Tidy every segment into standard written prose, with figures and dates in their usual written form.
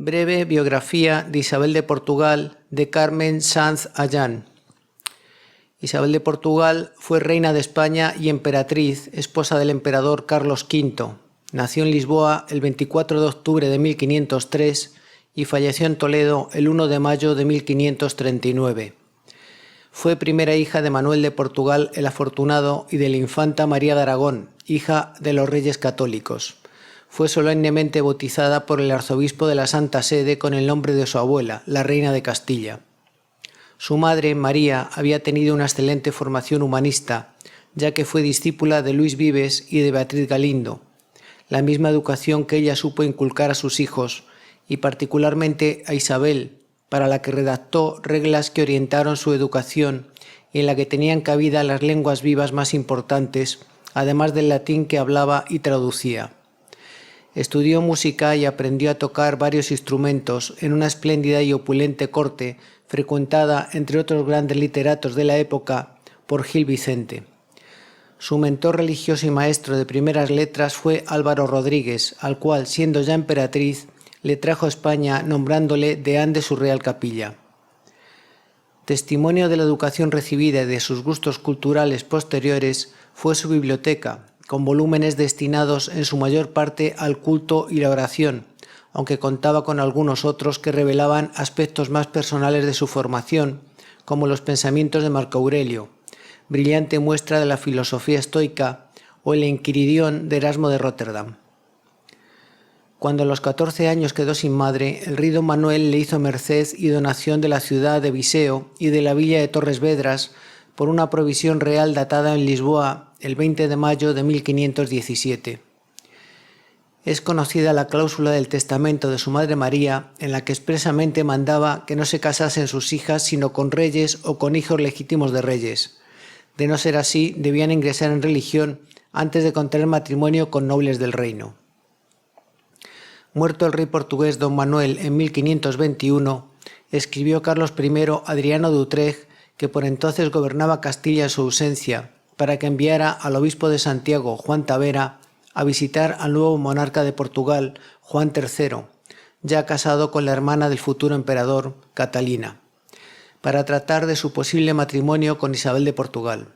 Breve biografía de Isabel de Portugal de Carmen Sanz Ayán. Isabel de Portugal fue reina de España y emperatriz, esposa del emperador Carlos V. Nació en Lisboa el 24 de octubre de 1503 y falleció en Toledo el 1 de mayo de 1539. Fue primera hija de Manuel de Portugal el Afortunado y de la infanta María de Aragón, hija de los reyes católicos. Fue solemnemente bautizada por el arzobispo de la Santa Sede con el nombre de su abuela, la reina de Castilla. Su madre, María, había tenido una excelente formación humanista, ya que fue discípula de Luis Vives y de Beatriz Galindo, la misma educación que ella supo inculcar a sus hijos, y particularmente a Isabel, para la que redactó reglas que orientaron su educación y en la que tenían cabida las lenguas vivas más importantes, además del latín que hablaba y traducía. Estudió música y aprendió a tocar varios instrumentos en una espléndida y opulente corte, frecuentada, entre otros grandes literatos de la época, por Gil Vicente. Su mentor religioso y maestro de primeras letras fue Álvaro Rodríguez, al cual, siendo ya emperatriz, le trajo a España nombrándole deán de su Real Capilla. Testimonio de la educación recibida y de sus gustos culturales posteriores fue su biblioteca, con volúmenes destinados en su mayor parte al culto y la oración, aunque contaba con algunos otros que revelaban aspectos más personales de su formación, como los pensamientos de Marco Aurelio, brillante muestra de la filosofía estoica, o el Enquiridión de Erasmo de Róterdam. Cuando a los 14 años quedó sin madre, el rey don Manuel le hizo merced y donación de la ciudad de Viseu y de la villa de Torres Vedras por una provisión real datada en Lisboa el 20 de mayo de 1517. Es conocida la cláusula del testamento de su madre María, en la que expresamente mandaba que no se casasen sus hijas sino con reyes o con hijos legítimos de reyes. De no ser así, debían ingresar en religión antes de contraer matrimonio con nobles del reino. Muerto el rey portugués don Manuel en 1521, escribió Carlos I Adriano de Utrecht, que por entonces gobernaba Castilla en su ausencia, para que enviara al obispo de Santiago, Juan Tavera, a visitar al nuevo monarca de Portugal, Juan III, ya casado con la hermana del futuro emperador, Catalina, para tratar de su posible matrimonio con Isabel de Portugal.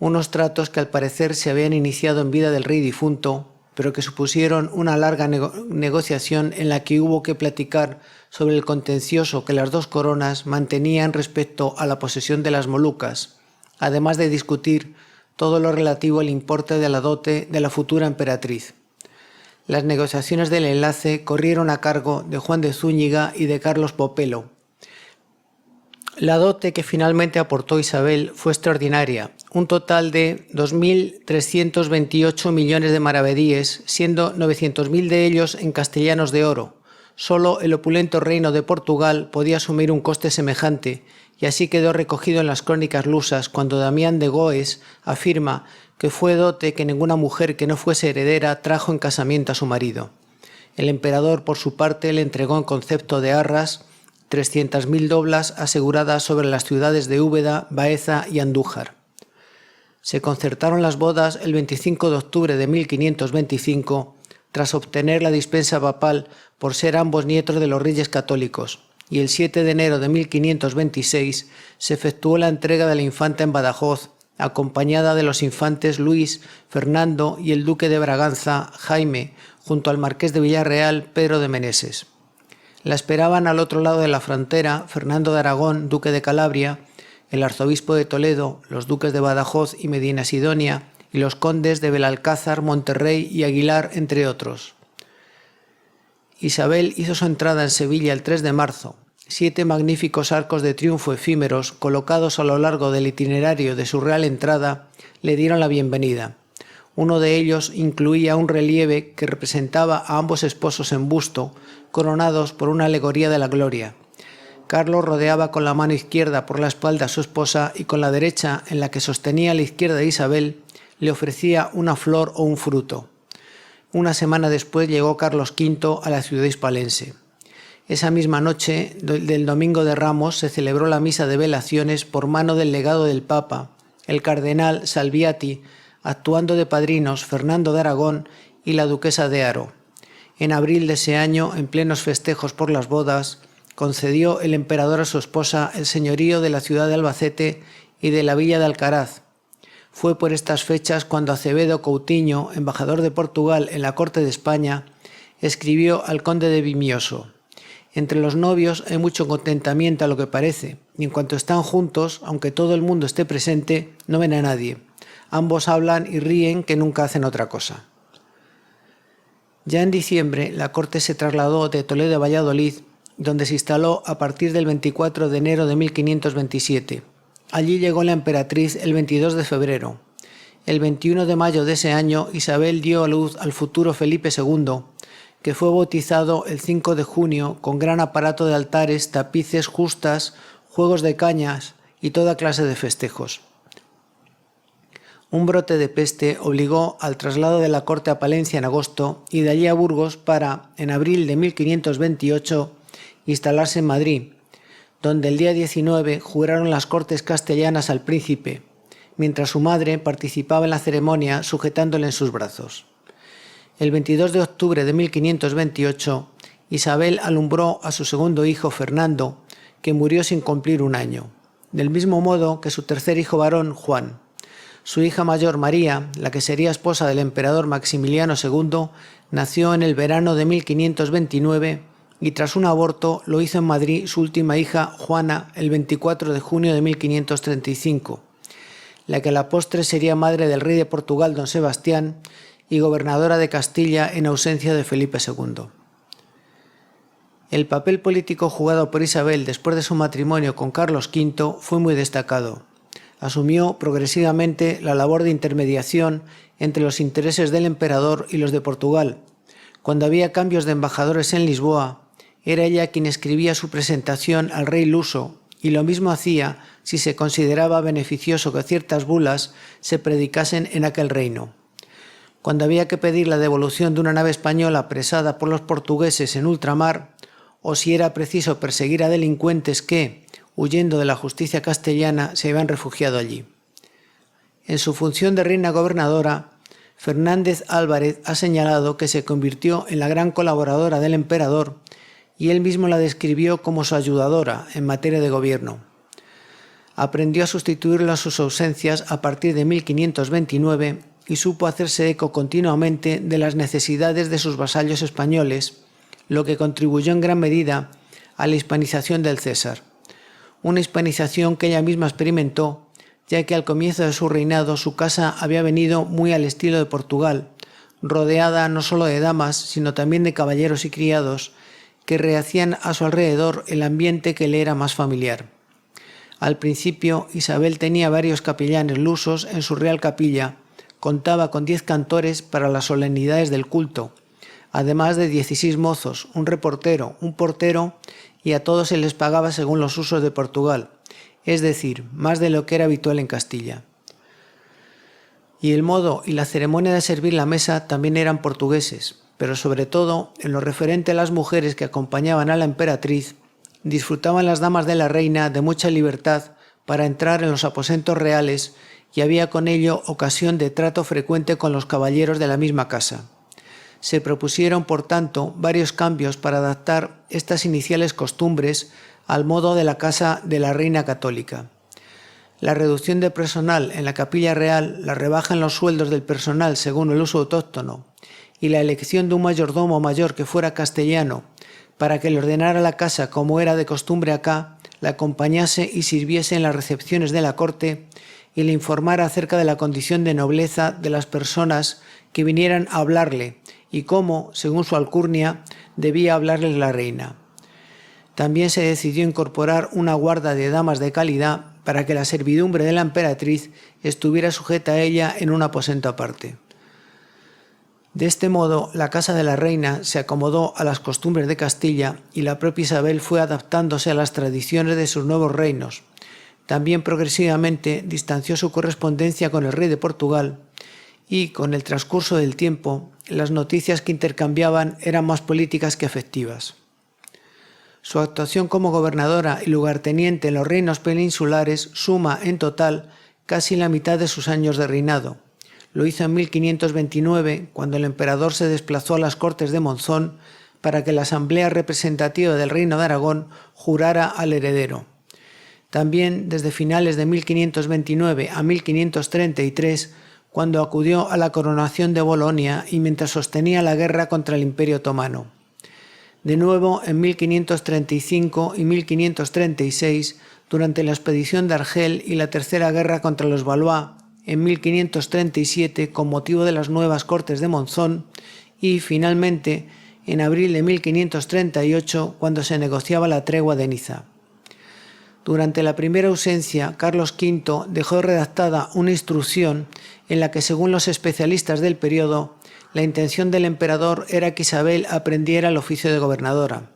Unos tratos que al parecer se habían iniciado en vida del rey difunto, pero que supusieron una larga negociación en la que hubo que platicar sobre el contencioso que las dos coronas mantenían respecto a la posesión de las Molucas, además de discutir todo lo relativo al importe de la dote de la futura emperatriz. Las negociaciones del enlace corrieron a cargo de Juan de Zúñiga y de Carlos Popelo. La dote que finalmente aportó Isabel fue extraordinaria, un total de 2.328 millones de maravedíes, siendo 900.000 de ellos en castellanos de oro. Solo el opulento reino de Portugal podía asumir un coste semejante, y así quedó recogido en las crónicas lusas cuando Damián de Goes afirma que fue dote que ninguna mujer que no fuese heredera trajo en casamiento a su marido. El emperador, por su parte, le entregó en concepto de arras 300.000 doblas aseguradas sobre las ciudades de Úbeda, Baeza y Andújar. Se concertaron las bodas el 25 de octubre de 1525, tras obtener la dispensa papal por ser ambos nietos de los reyes católicos, y el 7 de enero de 1526 se efectuó la entrega de la infanta en Badajoz, acompañada de los infantes Luis, Fernando y el duque de Braganza, Jaime, junto al marqués de Villarreal, Pedro de Meneses. La esperaban al otro lado de la frontera Fernando de Aragón, duque de Calabria, el arzobispo de Toledo, los duques de Badajoz y Medina Sidonia, y los condes de Belalcázar, Monterrey y Aguilar, entre otros. Isabel hizo su entrada en Sevilla el 3 de marzo. 7 magníficos arcos de triunfo efímeros, colocados a lo largo del itinerario de su real entrada, le dieron la bienvenida. Uno de ellos incluía un relieve que representaba a ambos esposos en busto, coronados por una alegoría de la gloria. Carlos rodeaba con la mano izquierda por la espalda a su esposa y con la derecha, en la que sostenía la izquierda de Isabel, le ofrecía una flor o un fruto. Una semana después llegó Carlos V a la ciudad hispalense. Esa misma noche del Domingo de Ramos se celebró la misa de velaciones por mano del legado del Papa, el cardenal Salviati, actuando de padrinos Fernando de Aragón y la duquesa de Haro. En abril de ese año, en plenos festejos por las bodas, concedió el emperador a su esposa el señorío de la ciudad de Albacete y de la villa de Alcaraz. Fue por estas fechas cuando Acevedo Coutinho, embajador de Portugal en la corte de España, escribió al conde de Vimioso: entre los novios hay mucho contentamiento a lo que parece, y en cuanto están juntos, aunque todo el mundo esté presente, no ven a nadie. Ambos hablan y ríen, que nunca hacen otra cosa. Ya en diciembre, la corte se trasladó de Toledo a Valladolid, donde se instaló a partir del 24 de enero de 1527. Allí llegó la emperatriz el 22 de febrero. El 21 de mayo de ese año, Isabel dio a luz al futuro Felipe II, que fue bautizado el 5 de junio con gran aparato de altares, tapices, justas, juegos de cañas y toda clase de festejos. Un brote de peste obligó al traslado de la corte a Palencia en agosto y de allí a Burgos para, en abril de 1528, instalarse en Madrid, donde el día 19 juraron las Cortes castellanas al príncipe, mientras su madre participaba en la ceremonia sujetándole en sus brazos. El 22 de octubre de 1528, Isabel alumbró a su segundo hijo Fernando, que murió sin cumplir un año, del mismo modo que su tercer hijo varón, Juan. Su hija mayor, María, la que sería esposa del emperador Maximiliano II, nació en el verano de 1529 y tras un aborto lo hizo en Madrid su última hija, Juana, el 24 de junio de 1535, la que a la postre sería madre del rey de Portugal, don Sebastián, y gobernadora de Castilla en ausencia de Felipe II. El papel político jugado por Isabel después de su matrimonio con Carlos V fue muy destacado. Asumió progresivamente la labor de intermediación entre los intereses del emperador y los de Portugal. Cuando había cambios de embajadores en Lisboa, era ella quien escribía su presentación al rey luso, y lo mismo hacía si se consideraba beneficioso que ciertas bulas se predicasen en aquel reino. Cuando había que pedir la devolución de una nave española apresada por los portugueses en ultramar, o si era preciso perseguir a delincuentes que, huyendo de la justicia castellana, se habían refugiado allí. En su función de reina gobernadora, Fernández Álvarez ha señalado que se convirtió en la gran colaboradora del emperador y él mismo la describió como su ayudadora en materia de gobierno. Aprendió a sustituirlo a sus ausencias a partir de 1529 y supo hacerse eco continuamente de las necesidades de sus vasallos españoles, lo que contribuyó en gran medida a la hispanización del César. Una hispanización que ella misma experimentó, ya que al comienzo de su reinado su casa había venido muy al estilo de Portugal, rodeada no solo de damas, sino también de caballeros y criados, que rehacían a su alrededor el ambiente que le era más familiar. Al principio, Isabel tenía varios capellanes lusos en su real capilla, contaba con 10 cantores para las solemnidades del culto, además de 16 mozos, un reportero, un portero, y a todos se les pagaba según los usos de Portugal, es decir, más de lo que era habitual en Castilla. Y el modo y la ceremonia de servir la mesa también eran portugueses, pero sobre todo, en lo referente a las mujeres que acompañaban a la emperatriz, disfrutaban las damas de la reina de mucha libertad para entrar en los aposentos reales y había con ello ocasión de trato frecuente con los caballeros de la misma casa. Se propusieron, por tanto, varios cambios para adaptar estas iniciales costumbres al modo de la casa de la reina católica. La reducción de personal en la capilla real, la rebaja en los sueldos del personal según el uso autóctono y la elección de un mayordomo mayor que fuera castellano para que le ordenara la casa como era de costumbre acá, la acompañase y sirviese en las recepciones de la corte y le informara acerca de la condición de nobleza de las personas que vinieran a hablarle y cómo, según su alcurnia, debía hablarles la reina. También se decidió incorporar una guarda de damas de calidad para que la servidumbre de la emperatriz estuviera sujeta a ella en un aposento aparte. De este modo, la casa de la reina se acomodó a las costumbres de Castilla y la propia Isabel fue adaptándose a las tradiciones de sus nuevos reinos. También progresivamente distanció su correspondencia con el rey de Portugal y, con el transcurso del tiempo, las noticias que intercambiaban eran más políticas que afectivas. Su actuación como gobernadora y lugarteniente en los reinos peninsulares suma, en total, casi la mitad de sus años de reinado, Lo hizo en 1529, cuando el emperador se desplazó a las Cortes de Monzón para que la Asamblea Representativa del Reino de Aragón jurara al heredero. También desde finales de 1529 a 1533, cuando acudió a la coronación de Bolonia y mientras sostenía la guerra contra el Imperio Otomano. De nuevo, en 1535 y 1536, durante la expedición de Argel y la Tercera Guerra contra los Valois, en 1537, con motivo de las nuevas Cortes de Monzón, y, finalmente, en abril de 1538, cuando se negociaba la tregua de Niza. Durante la primera ausencia, Carlos V dejó redactada una instrucción en la que, según los especialistas del periodo, la intención del emperador era que Isabel aprendiera el oficio de gobernadora.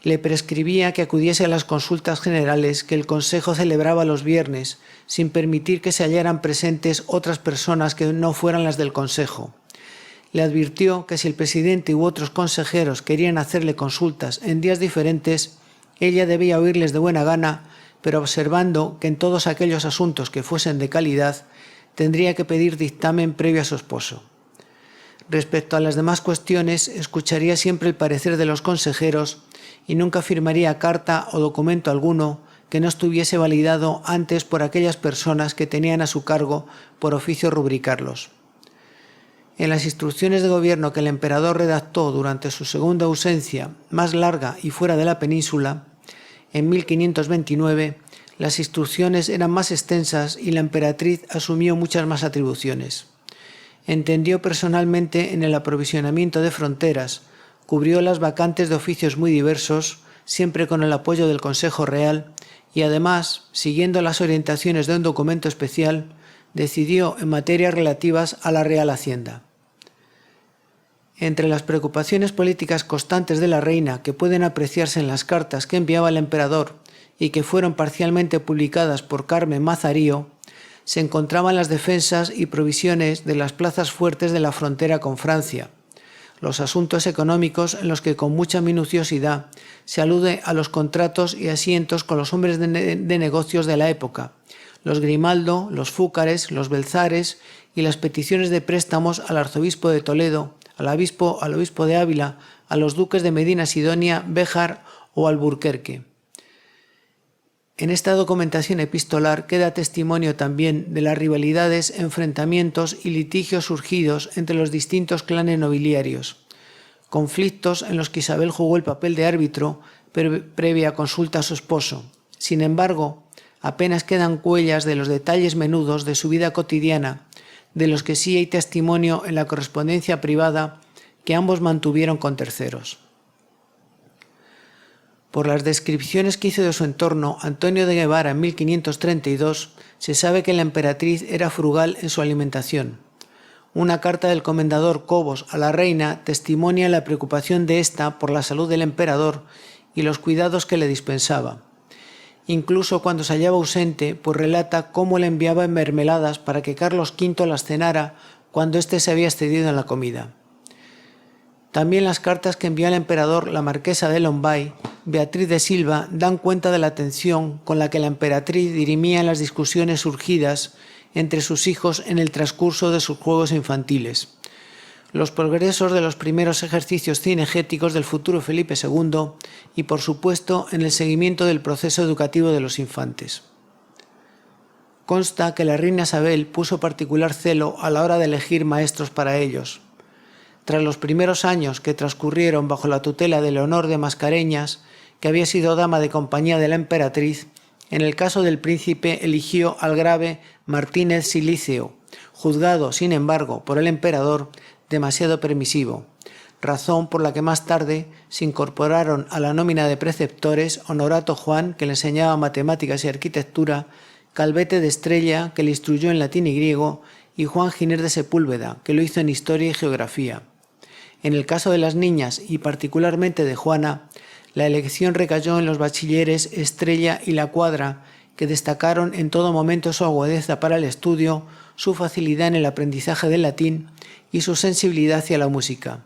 Le prescribía que acudiese a las consultas generales que el Consejo celebraba los viernes, sin permitir que se hallaran presentes otras personas que no fueran las del Consejo. Le advirtió que si el presidente u otros consejeros querían hacerle consultas en días diferentes, ella debía oírles de buena gana, pero observando que en todos aquellos asuntos que fuesen de calidad, tendría que pedir dictamen previo a su esposo. Respecto a las demás cuestiones, escucharía siempre el parecer de los consejeros y nunca firmaría carta o documento alguno que no estuviese validado antes por aquellas personas que tenían a su cargo por oficio rubricarlos. En las instrucciones de gobierno que el emperador redactó durante su segunda ausencia, más larga y fuera de la península, en 1529, las instrucciones eran más extensas y la emperatriz asumió muchas más atribuciones. Entendió personalmente en el aprovisionamiento de fronteras, cubrió las vacantes de oficios muy diversos, siempre con el apoyo del Consejo Real, y además, siguiendo las orientaciones de un documento especial, decidió en materias relativas a la Real Hacienda. Entre las preocupaciones políticas constantes de la reina que pueden apreciarse en las cartas que enviaba el emperador y que fueron parcialmente publicadas por Carmen Mazarío, se encontraban las defensas y provisiones de las plazas fuertes de la frontera con Francia, los asuntos económicos en los que con mucha minuciosidad se alude a los contratos y asientos con los hombres de negocios de la época, los Grimaldo, los Fúcares, los Belzares y las peticiones de préstamos al arzobispo de Toledo, al obispo de Ávila, a los duques de Medina Sidonia, Béjar o Alburquerque. En esta documentación epistolar queda testimonio también de las rivalidades, enfrentamientos y litigios surgidos entre los distintos clanes nobiliarios, conflictos en los que Isabel jugó el papel de árbitro previa consulta a su esposo. Sin embargo, apenas quedan huellas de los detalles menudos de su vida cotidiana, de los que sí hay testimonio en la correspondencia privada que ambos mantuvieron con terceros. Por las descripciones que hizo de su entorno Antonio de Guevara en 1532, se sabe que la emperatriz era frugal en su alimentación. Una carta del comendador Cobos a la reina testimonia la preocupación de ésta por la salud del emperador y los cuidados que le dispensaba. Incluso cuando se hallaba ausente, pues relata cómo le enviaba mermeladas para que Carlos V las cenara cuando éste se había excedido en la comida. También las cartas que envió al emperador la marquesa de Lombay, Beatriz de Silva, dan cuenta de la atención con la que la emperatriz dirimía las discusiones surgidas entre sus hijos en el transcurso de sus juegos infantiles, los progresos de los primeros ejercicios cinegéticos del futuro Felipe II y, por supuesto, en el seguimiento del proceso educativo de los infantes. Consta que la reina Isabel puso particular celo a la hora de elegir maestros para ellos. Tras los primeros años que transcurrieron bajo la tutela de Leonor de Mascareñas, que había sido dama de compañía de la emperatriz, en el caso del príncipe eligió al grave Martínez Silicio, juzgado, sin embargo, por el emperador demasiado permisivo, razón por la que más tarde se incorporaron a la nómina de preceptores Honorato Juan, que le enseñaba matemáticas y arquitectura, Calvete de Estrella, que le instruyó en latín y griego, y Juan Giner de Sepúlveda, que lo hizo en historia y geografía. En el caso de las niñas, y particularmente de Juana, la elección recayó en los bachilleres Estrella y La Cuadra, que destacaron en todo momento su agudeza para el estudio, su facilidad en el aprendizaje del latín y su sensibilidad hacia la música.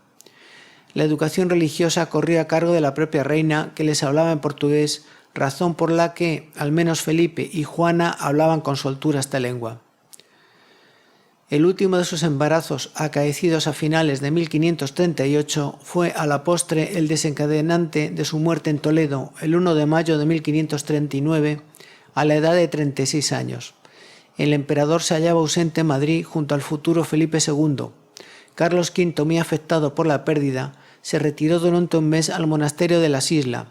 La educación religiosa corrió a cargo de la propia reina, que les hablaba en portugués, razón por la que al menos Felipe y Juana hablaban con soltura esta lengua. El último de sus embarazos, acaecidos a finales de 1538, fue a la postre el desencadenante de su muerte en Toledo, el 1 de mayo de 1539, a la edad de 36 años. El emperador se hallaba ausente en Madrid junto al futuro Felipe II. Carlos V, muy afectado por la pérdida, se retiró durante un mes al monasterio de las Islas,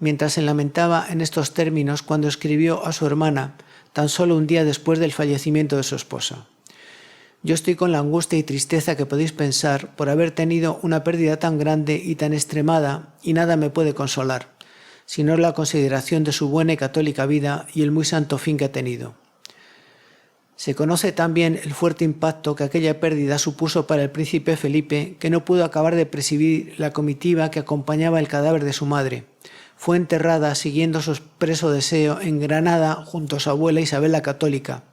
mientras se lamentaba en estos términos cuando escribió a su hermana, tan solo un día después del fallecimiento de su esposa. Yo estoy con la angustia y tristeza que podéis pensar por haber tenido una pérdida tan grande y tan extremada, y nada me puede consolar, sino la consideración de su buena y católica vida y el muy santo fin que ha tenido. Se conoce también el fuerte impacto que aquella pérdida supuso para el príncipe Felipe, que no pudo acabar de presidir la comitiva que acompañaba el cadáver de su madre. Fue enterrada, siguiendo su expreso deseo, en Granada junto a su abuela Isabel la Católica,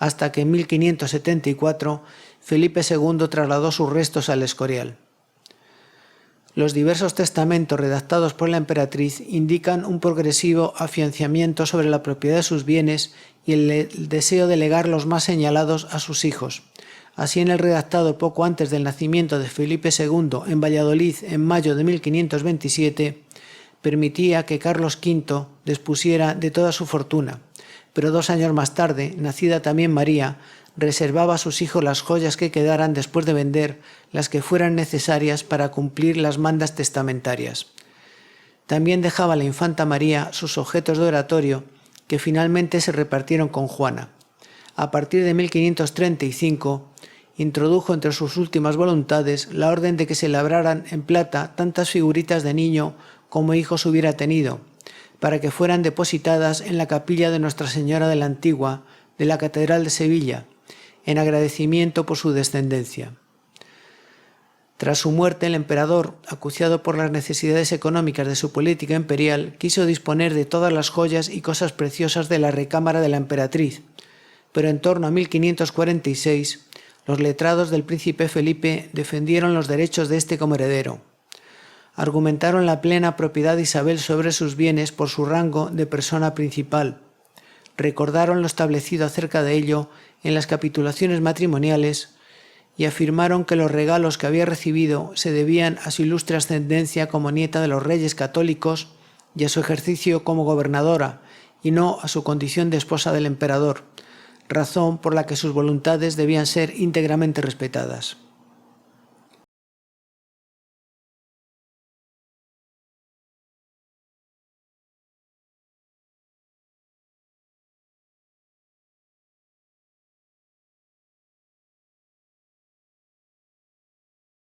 hasta que en 1574 Felipe II trasladó sus restos al Escorial. Los diversos testamentos redactados por la emperatriz indican un progresivo afianzamiento sobre la propiedad de sus bienes y el deseo de legar los más señalados a sus hijos. Así, en el redactado poco antes del nacimiento de Felipe II en Valladolid en mayo de 1527, permitía que Carlos V dispusiera de toda su fortuna, pero 2 años más tarde, nacida también María, reservaba a sus hijos las joyas que quedaran después de vender las que fueran necesarias para cumplir las mandas testamentarias. También dejaba a la infanta María sus objetos de oratorio, que finalmente se repartieron con Juana. A partir de 1535, introdujo entre sus últimas voluntades la orden de que se labraran en plata tantas figuritas de niño como hijos hubiera tenido, para que fueran depositadas en la capilla de Nuestra Señora de la Antigua, de la Catedral de Sevilla, en agradecimiento por su descendencia. Tras su muerte, el emperador, acuciado por las necesidades económicas de su política imperial, quiso disponer de todas las joyas y cosas preciosas de la recámara de la emperatriz, pero en torno a 1546, los letrados del príncipe Felipe defendieron los derechos de este como heredero. Argumentaron la plena propiedad de Isabel sobre sus bienes por su rango de persona principal. Recordaron lo establecido acerca de ello en las capitulaciones matrimoniales y afirmaron que los regalos que había recibido se debían a su ilustre ascendencia como nieta de los reyes católicos y a su ejercicio como gobernadora, y no a su condición de esposa del emperador, razón por la que sus voluntades debían ser íntegramente respetadas.